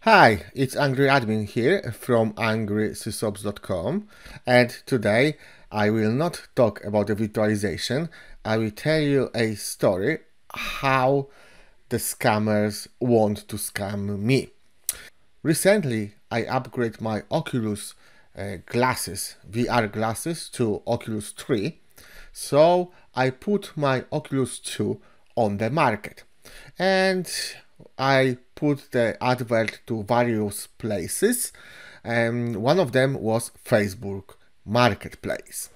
Hi, it's Angry Admin here from AngrySysOps.com, and today I will not talk about the virtualization. I will tell you a story how the scammers want to scam me. Recently, I upgraded my Oculus glasses, VR glasses, to Oculus 3, so I put my Oculus 2 on the market. And I put the advert to various places, and one of them was Facebook Marketplace.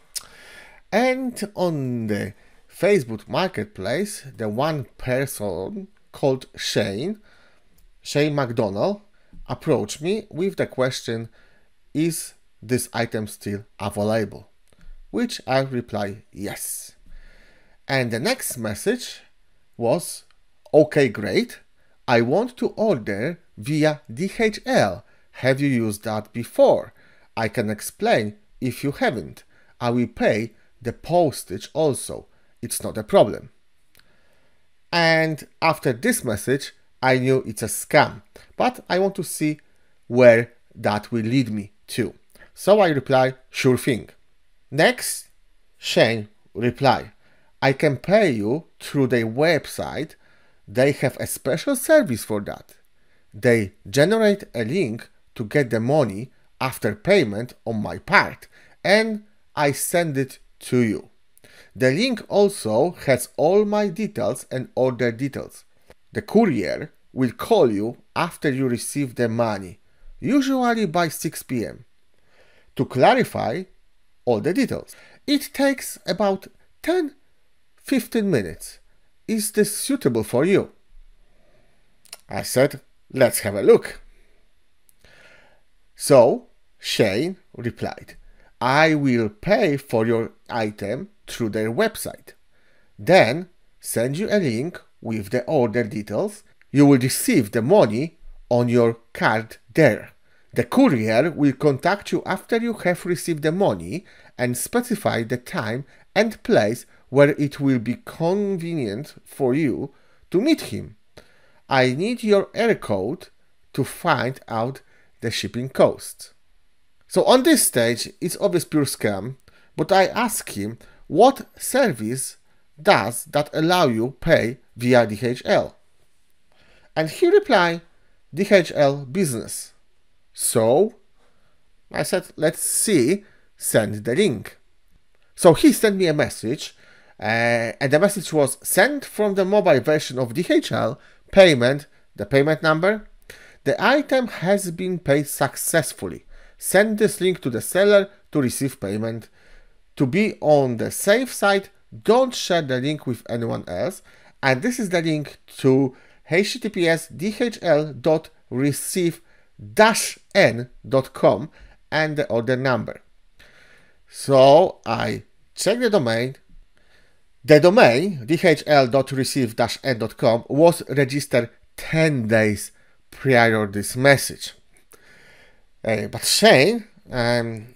And on the Facebook Marketplace, the one person called Shane McDonald, approached me with the question, is this item still available? Which I reply, yes. And the next message was, okay, great. I want to order via DHL. Have you used that before? I can explain if you haven't. I will pay the postage also. It's not a problem. And after this message, I knew it's a scam, but I want to see where that will lead me to. So I reply, sure thing. Next, Shane reply, I can pay you through their website. They have a special service for that. They generate a link to get the money after payment on my part, and I send it to you. The link also has all my details and order details. The courier will call you after you receive the money, usually by 6 p.m. to clarify all the details. It takes about 10-15 minutes. Is this suitable for you? I said, let's have a look. So Shane replied, I will pay for your item through their website. Then send you a link with the order details. You will receive the money on your card there. The courier will contact you after you have received the money and specify the time and place where it will be convenient for you to meet him. I need your error code to find out the shipping cost. So on this stage, it's obvious pure scam, but I ask him, what service does that allow you pay via DHL? And he replied, DHL Business. So I said, let's see, send the link. So he sent me a message, and the message was, sent from the mobile version of DHL, payment, the payment number. The item has been paid successfully. Send this link to the seller to receive payment. To be on the safe side, don't share the link with anyone else. And this is the link to https://dhl.receive-n.com and the order number. So I checked the domain. The domain dhl.receive-n.com was registered 10 days prior to this message. But Shane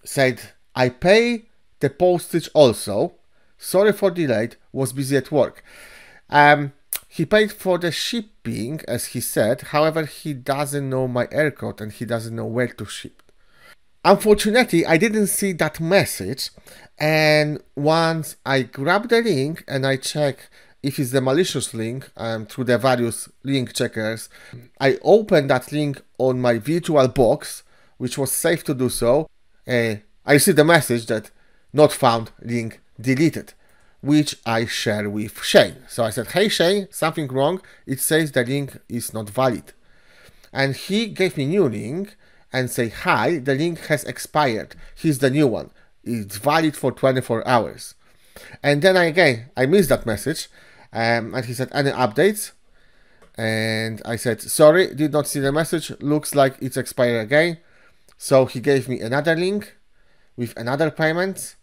said, I pay the postage also. Sorry for delayed, was busy at work. He paid for the shipping, as he said. However, he doesn't know my error code and he doesn't know where to ship. Unfortunately, I didn't see that message, and once I grab the link and I check if it's the malicious link through the various link checkers, I opened that link on my virtual box, which was safe to do so. I received a message that not found, link deleted, which I share with Shane. So I said, hey Shane, something wrong. It says the link is not valid. And he gave me new link and say, hi, the link has expired. Here's the new one. It's valid for 24 hours. And then I missed that message. And he said, any updates? And I said, sorry, did not see the message. Looks like it's expired again. So he gave me another link with another payment.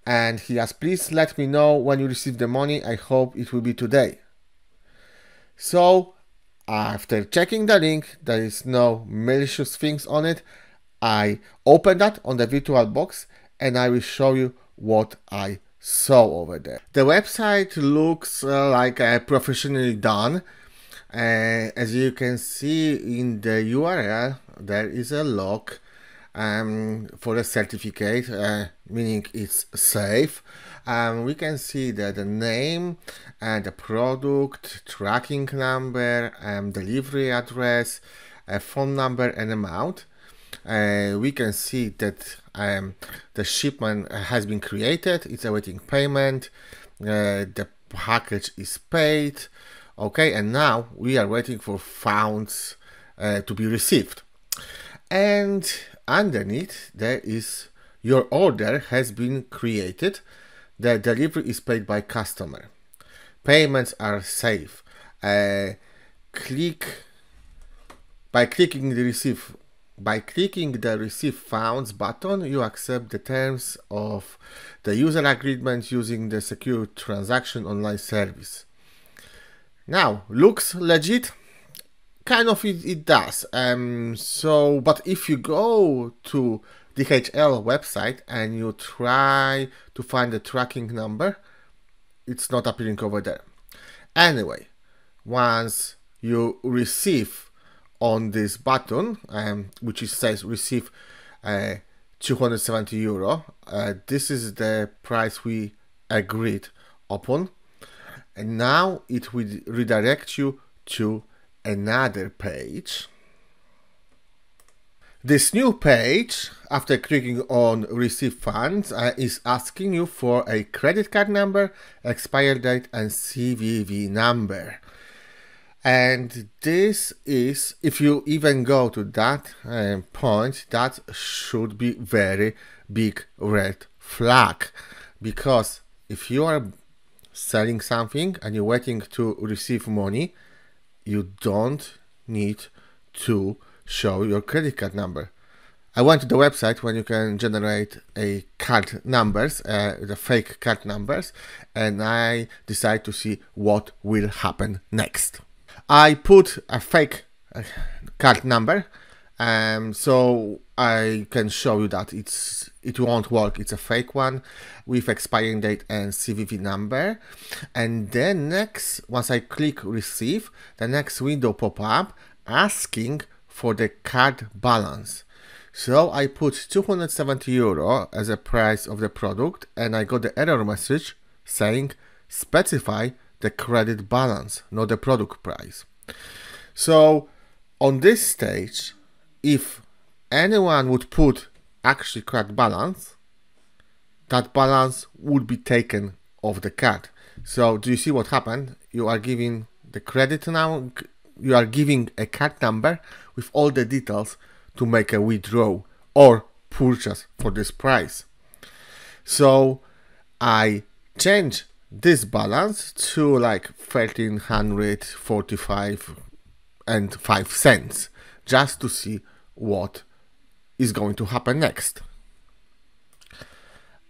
And he asked, please let me know when you receive the money. I hope it will be today. So after checking the link, there is no malicious things on it. I opened that on the virtual box and I will show you what I saw over there. The website looks like professionally done. As you can see in the URL, there is a log for the certificate, meaning it's safe. We can see that the name and the product, tracking number, delivery address, phone number and amount. We can see that the shipment has been created, it's awaiting payment, the package is paid, okay, and now we are waiting for funds to be received. And underneath there is your order has been created, the delivery is paid by customer, payments are safe. By clicking the receive funds button, you accept the terms of the user agreement using the secure transaction online service. Now, looks legit? Kind of it does. But if you go to DHL website and you try to find the tracking number, it's not appearing over there. Anyway, once you receive on this button, which says receive 270 euro, this is the price we agreed upon, and now it will redirect you to another page. This new page, after clicking on receive funds, is asking you for a credit card number, expire date and CVV number. And this is, if you even go to that point, that should be very big red flag, because if you are selling something and you're waiting to receive money, you don't need to show your credit card number. I went to the website when you can generate a card numbers, the fake card numbers, and I decided to see what will happen next. I put a fake card number, so I can show you that it won't work. It's a fake one with expiring date and CVV number. And then next, once I click receive, the next window pop up asking for the card balance. So I put 270 euro as a price of the product, and I got the error message saying specify the credit balance, not the product price. So on this stage, if anyone would put actually card balance, that balance would be taken off the card. So do you see what happened? You are giving the credit now, you are giving a card number with all the details to make a withdrawal or purchase for this price. So I changed this balance to like 1345 and 5 cents just to see what is going to happen next.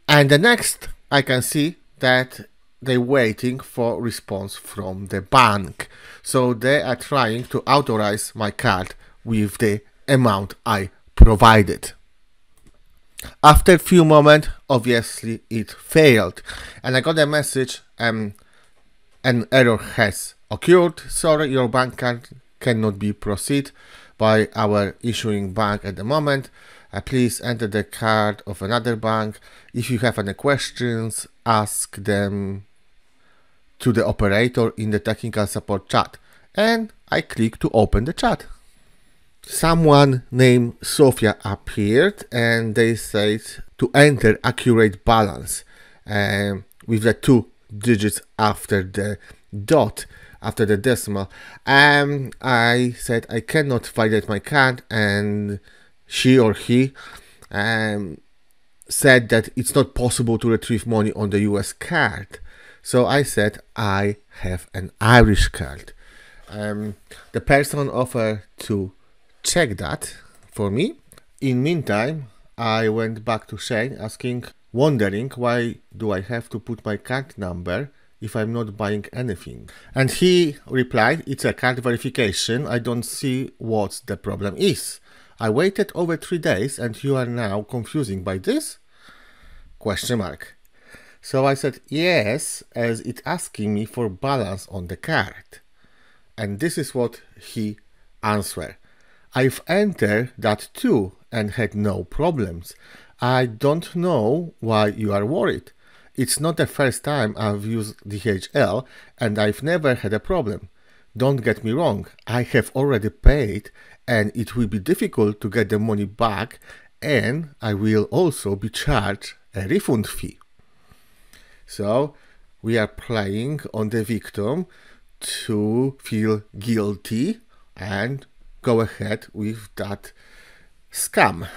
And the next I can see that they're waiting for response from the bank. So they are trying to authorize my card with the amount I provided. After a few moments, obviously it failed, and I got a message, an error has occurred. Sorry, your bank card cannot be proceeded by our issuing bank at the moment. Please enter the card of another bank. If you have any questions, ask them to the operator in the technical support chat. And I click to open the chat. Someone named Sofia appeared and they said to enter accurate balance with the 2 digits after the dot, after the decimal. I said I cannot validate my card, and she or he said that it's not possible to retrieve money on the US card. So I said I have an Irish card. The person offered to check that for me. In meantime, I went back to Shane wondering why do I have to put my card number if I'm not buying anything. And he replied, it's a card verification, I don't see what the problem is. I waited over 3 days and you are now confusing by this? Question mark. So I said yes, as it's asking me for balance on the card. and this is what he answered. I've entered that too and had no problems. I don't know why you are worried. It's not the first time I've used DHL and I've never had a problem. Don't get me wrong, I have already paid and it will be difficult to get the money back, and I will also be charged a refund fee. So we are playing on the victim to feel guilty and go ahead with that scam.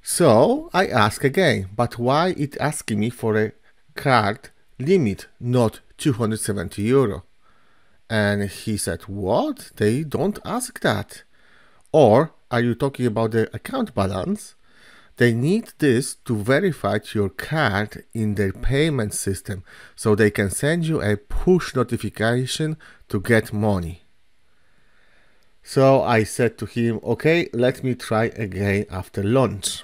So I ask again, but why it asking me for a card limit, not 270 euro? And he said, what? They don't ask that. Or are you talking about the account balance? They need this to verify your card in their payment system so they can send you a push notification to get money. So I said to him, okay, let me try again after lunch.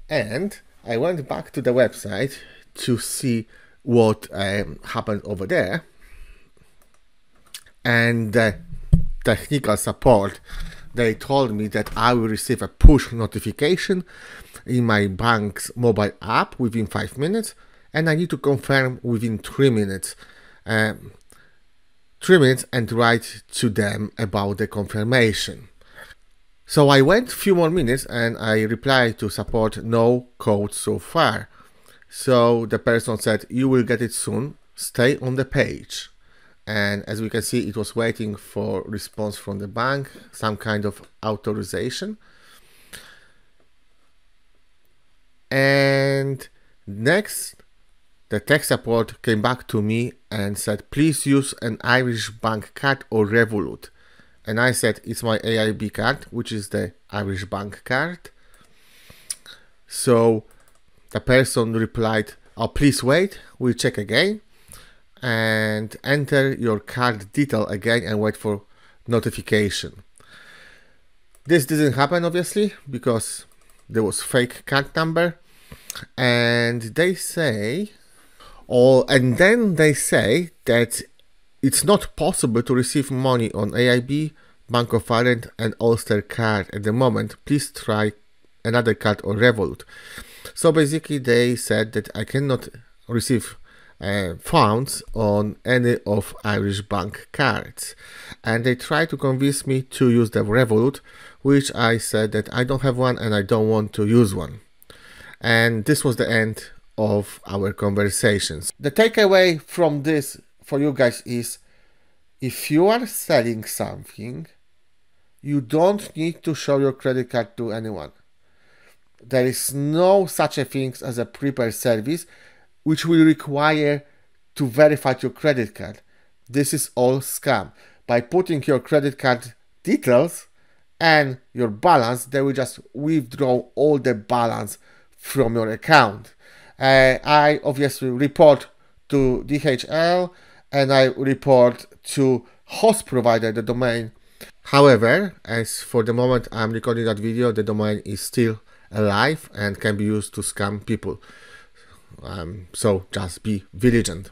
And I went back to the website to see what happened over there. And the technical support, they told me that I will receive a push notification in my bank's mobile app within 5 minutes, and I need to confirm within 3 minutes. 3 minutes and write to them about the confirmation. So I went a few more minutes and I replied to support, no code so far. So the person said, you will get it soon, stay on the page. And as we can see, it was waiting for response from the bank, some kind of authorization. And next, the tech support came back to me and said, please use an Irish bank card or Revolut. And I said, it's my AIB card, which is the Irish bank card. So the person replied, oh, please wait, we'll check again. And enter your card detail again and wait for notification. This didn't happen, obviously, because there was fake card number. And they say, and then they say that it's not possible to receive money on AIB, Bank of Ireland and Ulster card at the moment. Please try another card or Revolut. So basically they said that I cannot receive funds on any of Irish bank cards. And they tried to convince me to use the Revolut, which I said that I don't have one and I don't want to use one. And this was the end of our conversations. The takeaway from this for you guys is, if you are selling something, you don't need to show your credit card to anyone. There is no such a thing as a prepaid service which will require to verify your credit card. This is all scam. By putting your credit card details and your balance, they will just withdraw all the balance from your account. I obviously report to DHL and I report to host provider, the domain. However, as for the moment I'm recording that video, the domain is still alive and can be used to scam people. So just be vigilant.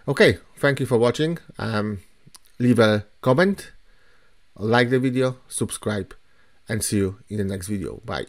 Okay, thank you for watching. Leave a comment, like the video, subscribe, and see you in the next video. Bye.